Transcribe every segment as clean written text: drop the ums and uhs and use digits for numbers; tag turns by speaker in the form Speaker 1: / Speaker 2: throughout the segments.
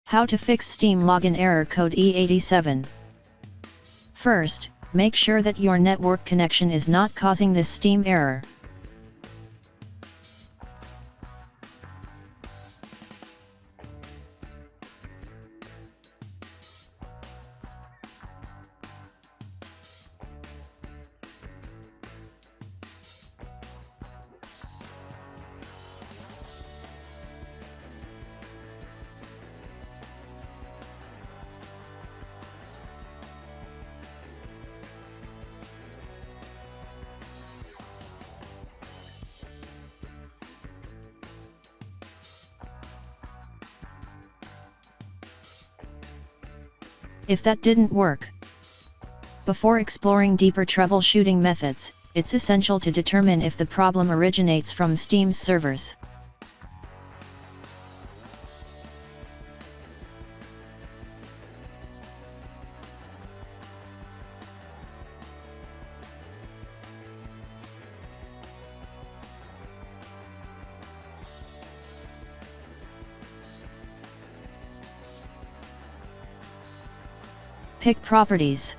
Speaker 1: How to fix Steam login error code E87. First, make sure that your network connection is not causing this Steam error. If that didn't work, before exploring deeper troubleshooting methods, it's essential to determine if the problem originates from Steam's servers. Pick properties.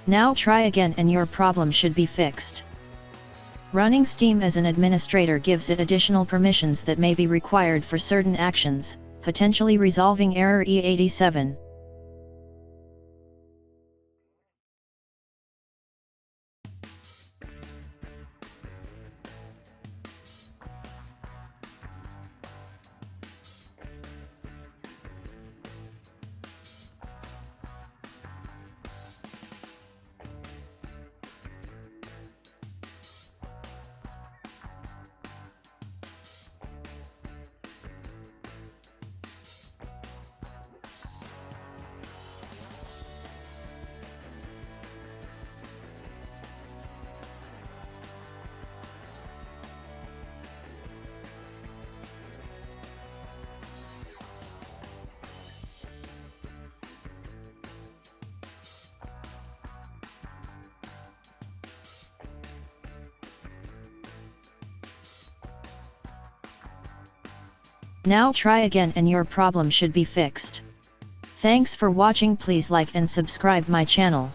Speaker 1: Now try again and your problem should be fixed. Running Steam as an administrator gives it additional permissions that may be required for certain actions, potentially resolving error E87. Now try again and your problem should be fixed. Thanks for watching. Please like and subscribe my channel.